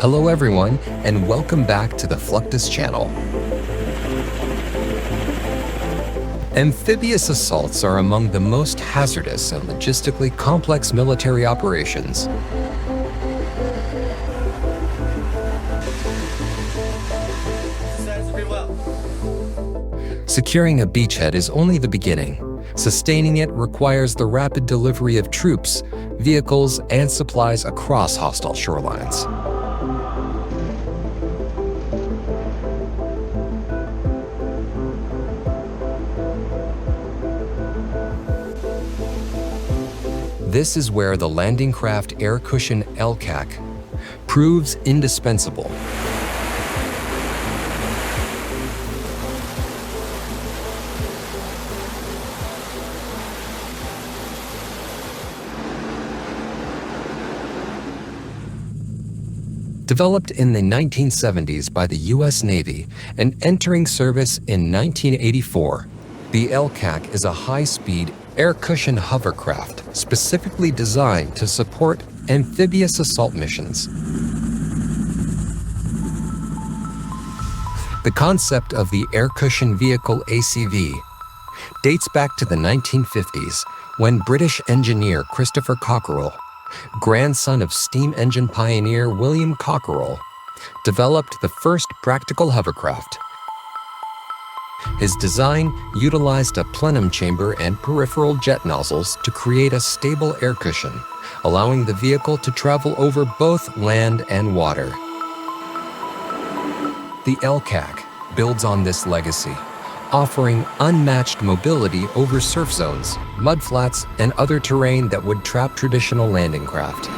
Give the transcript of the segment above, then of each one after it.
Hello everyone, and welcome back to the Fluctus Channel. Amphibious assaults are among the most hazardous and logistically complex military operations. Securing a beachhead is only the beginning. Sustaining it requires the rapid delivery of troops, vehicles, and supplies across hostile shorelines. This is where the landing craft air cushion LCAC proves indispensable. Developed in the 1970s by the U.S. Navy and entering service in 1984, the LCAC is a high-speed air cushion hovercraft specifically designed to support amphibious assault missions. The concept of the air cushion vehicle ACV dates back to the 1950s when British engineer Christopher Cockerell, grandson of steam engine pioneer William Cockerell, developed the first practical hovercraft. His design utilized a plenum chamber and peripheral jet nozzles to create a stable air cushion, allowing the vehicle to travel over both land and water. The LCAC builds on this legacy, offering unmatched mobility over surf zones, mudflats, and other terrain that would trap traditional landing craft.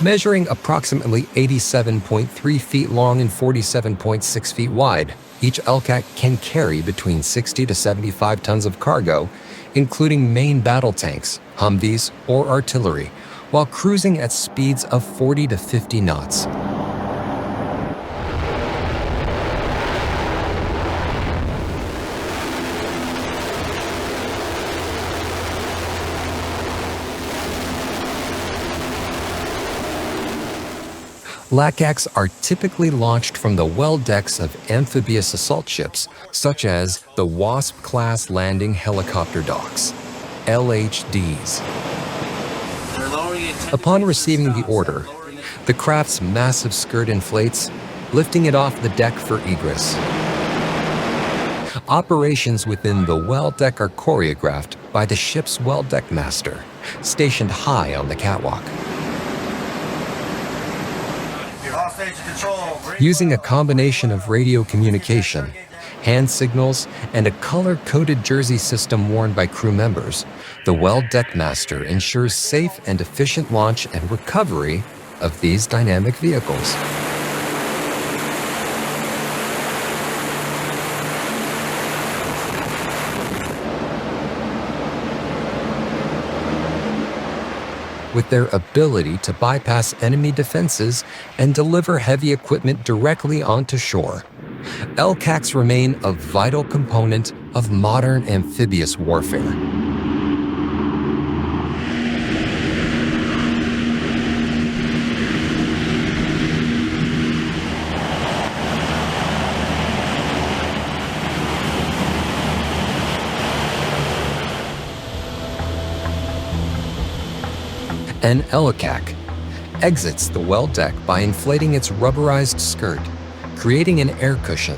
Measuring approximately 87.3 feet long and 47.6 feet wide, each LCAC can carry between 60 to 75 tons of cargo, including main battle tanks, Humvees, or artillery, while cruising at speeds of 40 to 50 knots. LCACs are typically launched from the well decks of amphibious assault ships, such as the Wasp-class landing helicopter docks, LHDs. Upon receiving the order, the craft's massive skirt inflates, lifting it off the deck for egress. Operations within the well deck are choreographed by the ship's well deck master, stationed high on the catwalk. Using a combination of radio communication, hand signals, and a color-coded jersey system worn by crew members, the well deck master ensures safe and efficient launch and recovery of these dynamic vehicles. With their ability to bypass enemy defenses and deliver heavy equipment directly onto shore, LCACs remain a vital component of modern amphibious warfare. An LCAC exits the well deck by inflating its rubberized skirt, creating an air cushion.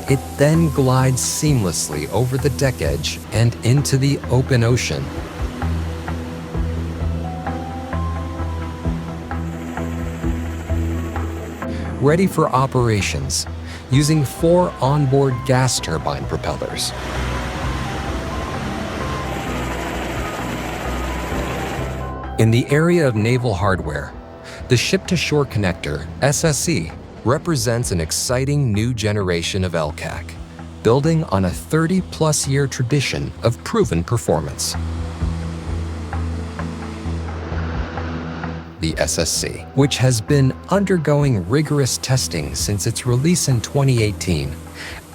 It then glides seamlessly over the deck edge and into the open ocean. Ready for operations, using 4 onboard gas turbine propellers. In the area of naval hardware, the Ship-to-Shore Connector, SSC, represents an exciting new generation of LCAC, building on a 30-plus year tradition of proven performance. the SSC, which has been undergoing rigorous testing since its release in 2018,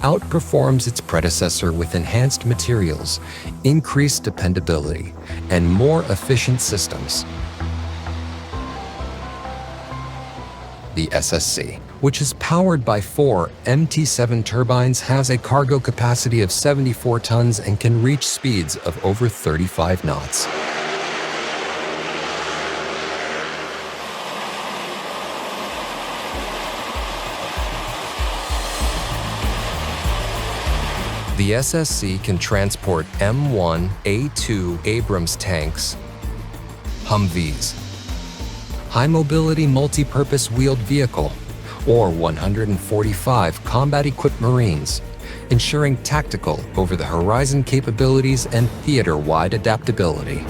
outperforms its predecessor with enhanced materials, increased dependability, and more efficient systems. The SSC, which is powered by 4 MT7 turbines, has a cargo capacity of 74 tons and can reach speeds of over 35 knots. The SSC can transport M1A2 Abrams tanks, Humvees, high-mobility multi-purpose wheeled vehicle, or 145 combat-equipped Marines, ensuring tactical over-the-horizon capabilities and theater-wide adaptability.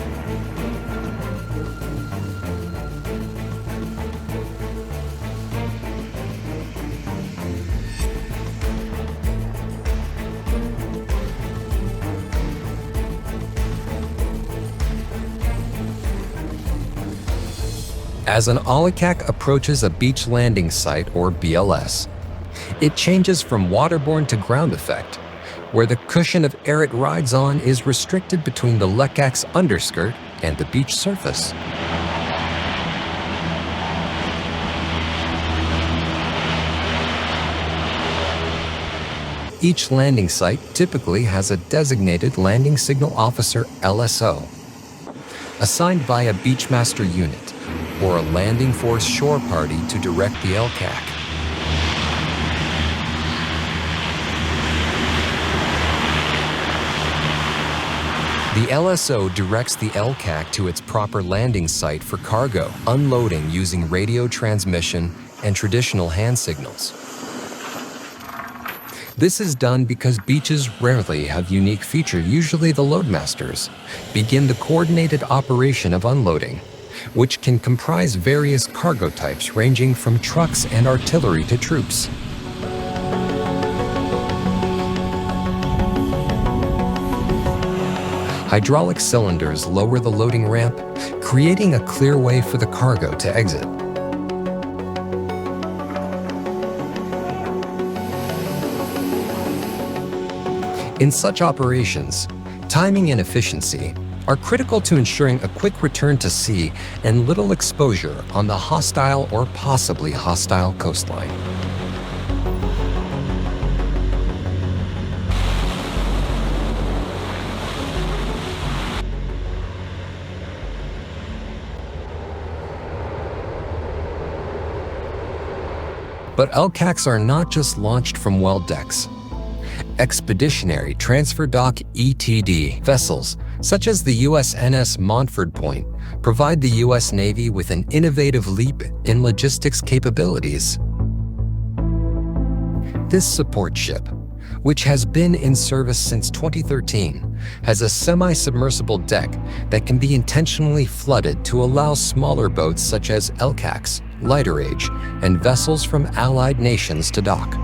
As an LCAC approaches a beach landing site, or BLS, it changes from waterborne to ground effect, where the cushion of air it rides on is restricted between the LCAC's underskirt and the beach surface. Each landing site typically has a designated landing signal officer, LSO, assigned by a Beachmaster unit, or a landing force shore party to direct the LCAC. The LSO directs the LCAC to its proper landing site for cargo, unloading using radio transmission and traditional hand signals. This is done because beaches rarely have unique feature. Usually the loadmasters begin the coordinated operation of unloading, which can comprise various cargo types ranging from trucks and artillery to troops. Hydraulic cylinders lower the loading ramp, creating a clear way for the cargo to exit. In such operations, timing and efficiency are critical to ensuring a quick return to sea and little exposure on the hostile or possibly hostile coastline. But LCACs are not just launched from well decks. Expeditionary transfer dock (ETD) vessels, such as the USNS Montford Point, provide the U.S. Navy with an innovative leap in logistics capabilities. This support ship, which has been in service since 2013, has a semi-submersible deck that can be intentionally flooded to allow smaller boats such as LCACs, lighter age, and vessels from allied nations to dock.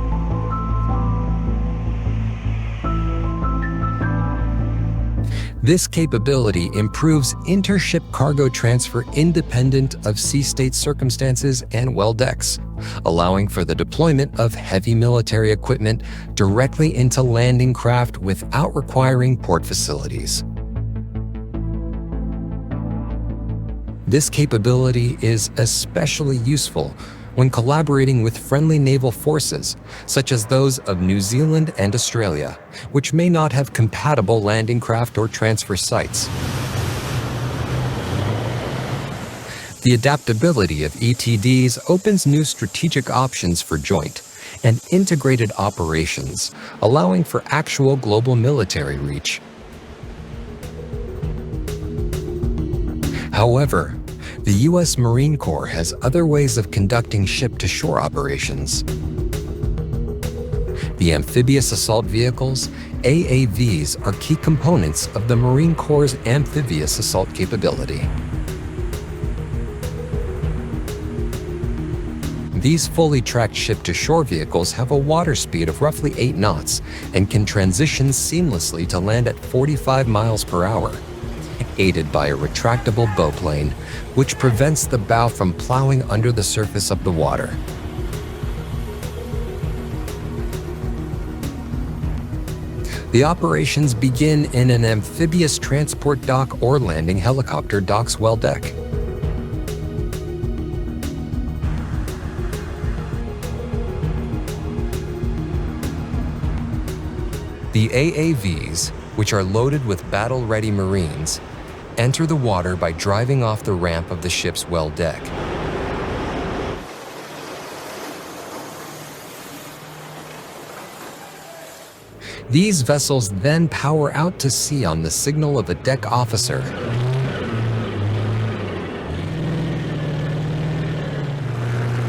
This capability improves inter-ship cargo transfer independent of sea state circumstances and well decks, allowing for the deployment of heavy military equipment directly into landing craft without requiring port facilities. This capability is especially useful when collaborating with friendly naval forces, such as those of New Zealand and Australia, which may not have compatible landing craft or transfer sites. The adaptability of ETDs opens new strategic options for joint and integrated operations, allowing for actual global military reach. However, the U.S. Marine Corps has other ways of conducting ship-to-shore operations. The amphibious assault vehicles, AAVs, are key components of the Marine Corps' amphibious assault capability. These fully tracked ship-to-shore vehicles have a water speed of roughly 8 knots and can transition seamlessly to land at 45 miles per hour. aided by a retractable bow plane, which prevents the bow from plowing under the surface of the water. The operations begin in an amphibious transport dock or landing helicopter dock's well deck. The AAVs, which are loaded with battle-ready Marines, enter the water by driving off the ramp of the ship's well deck. These vessels then power out to sea on the signal of a deck officer.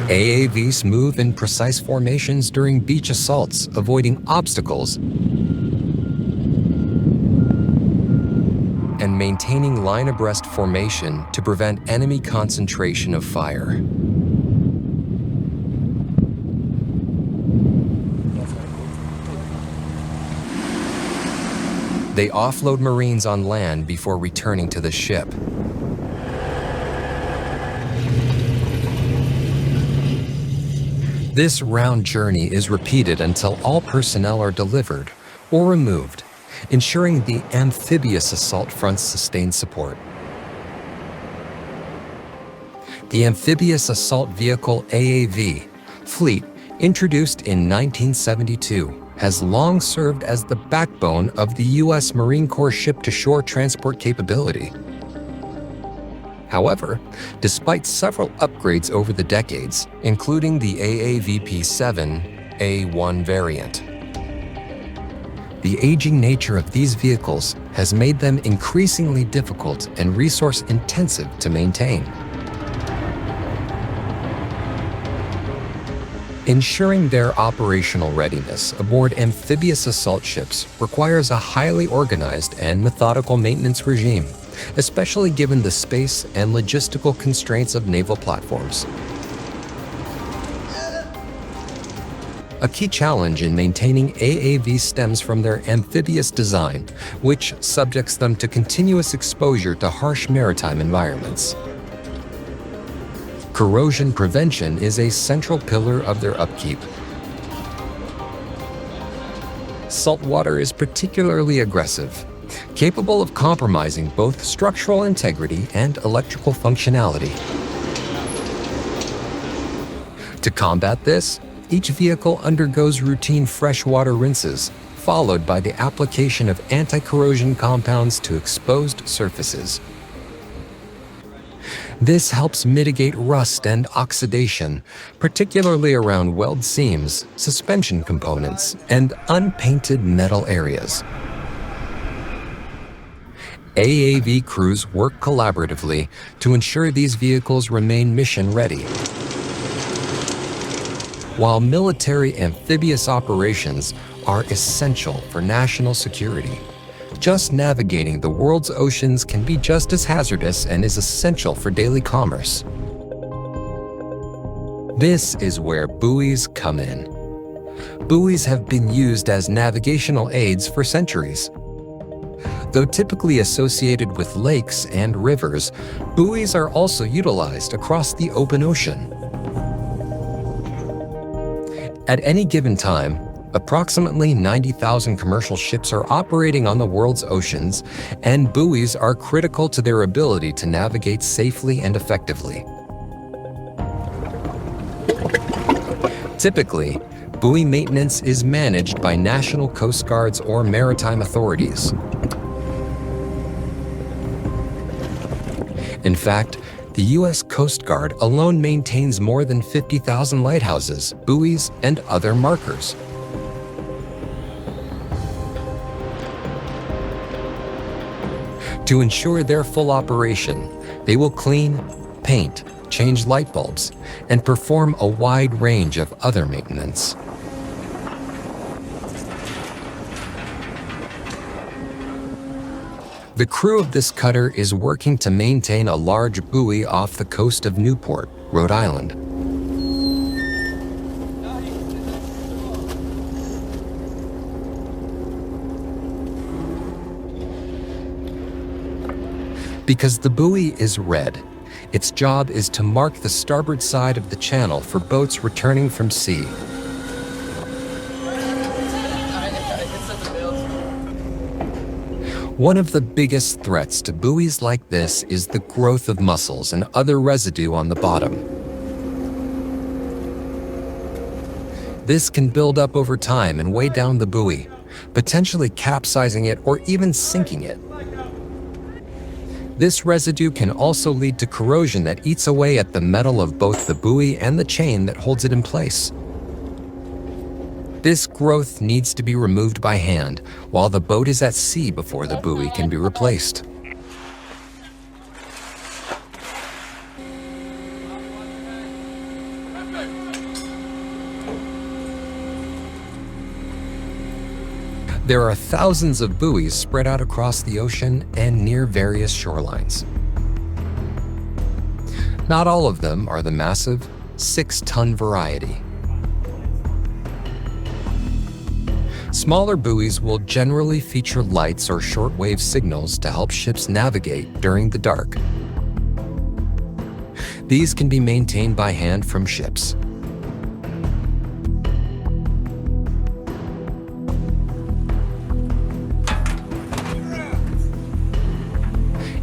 AAVs move in precise formations during beach assaults, avoiding obstacles and maintaining line abreast formation to prevent enemy concentration of fire. They offload Marines on land before returning to the ship. This round journey is repeated until all personnel are delivered or removed, ensuring the amphibious assault fronts sustain support. The Amphibious Assault Vehicle AAV fleet, introduced in 1972, has long served as the backbone of the U.S. Marine Corps ship-to-shore transport capability. However, despite several upgrades over the decades, including the AAVP-7A1 variant, the aging nature of these vehicles has made them increasingly difficult and resource-intensive to maintain. Ensuring their operational readiness aboard amphibious assault ships requires a highly organized and methodical maintenance regime, especially given the space and logistical constraints of naval platforms. A key challenge in maintaining AAV stems from their amphibious design, which subjects them to continuous exposure to harsh maritime environments. Corrosion prevention is a central pillar of their upkeep. Salt water is particularly aggressive, capable of compromising both structural integrity and electrical functionality. To combat this, each vehicle undergoes routine freshwater rinses, followed by the application of anti-corrosion compounds to exposed surfaces. This helps mitigate rust and oxidation, particularly around weld seams, suspension components, and unpainted metal areas. AAV crews work collaboratively to ensure these vehicles remain mission-ready. While military amphibious operations are essential for national security, just navigating the world's oceans can be just as hazardous and is essential for daily commerce. This is where buoys come in. Buoys have been used as navigational aids for centuries. Though typically associated with lakes and rivers, buoys are also utilized across the open ocean. At any given time, approximately 90,000 commercial ships are operating on the world's oceans, and buoys are critical to their ability to navigate safely and effectively. Typically, buoy maintenance is managed by national coast guards or maritime authorities. In fact, the U.S. Coast Guard alone maintains more than 50,000 lighthouses, buoys, and other markers. To ensure their full operation, they will clean, paint, change light bulbs, and perform a wide range of other maintenance. The crew of this cutter is working to maintain a large buoy off the coast of Newport, Rhode Island. Because the buoy is red, its job is to mark the starboard side of the channel for boats returning from sea. One of the biggest threats to buoys like this is the growth of mussels and other residue on the bottom. This can build up over time and weigh down the buoy, potentially capsizing it or even sinking it. This residue can also lead to corrosion that eats away at the metal of both the buoy and the chain that holds it in place. This growth needs to be removed by hand while the boat is at sea before the buoy can be replaced. There are thousands of buoys spread out across the ocean and near various shorelines. Not all of them are the massive 6-ton variety. Smaller buoys will generally feature lights or shortwave signals to help ships navigate during the dark. These can be maintained by hand from ships.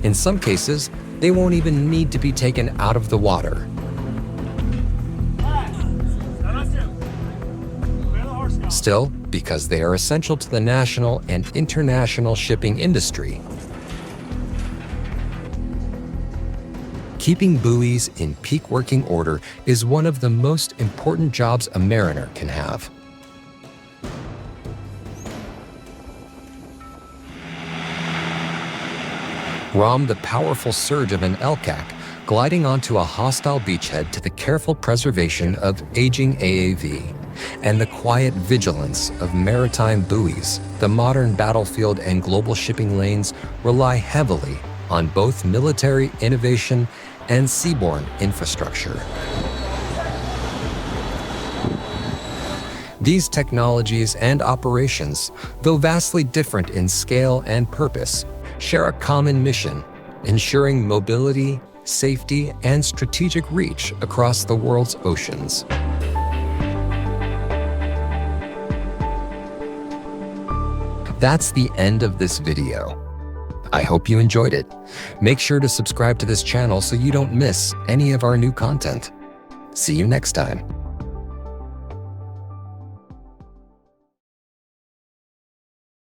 In some cases, they won't even need to be taken out of the water. Still, because they are essential to the national and international shipping industry, keeping buoys in peak working order is one of the most important jobs a mariner can have. Rom the powerful surge of an LCAC gliding onto a hostile beachhead to the careful preservation of aging AAV and the quiet vigilance of maritime buoys. The modern battlefield and global shipping lanes rely heavily on both military innovation and seaborne infrastructure. These technologies and operations, though vastly different in scale and purpose, share a common mission, ensuring mobility, safety, and strategic reach across the world's oceans. That's the end of this video. I hope you enjoyed it. Make sure to subscribe to this channel so you don't miss any of our new content. See you next time.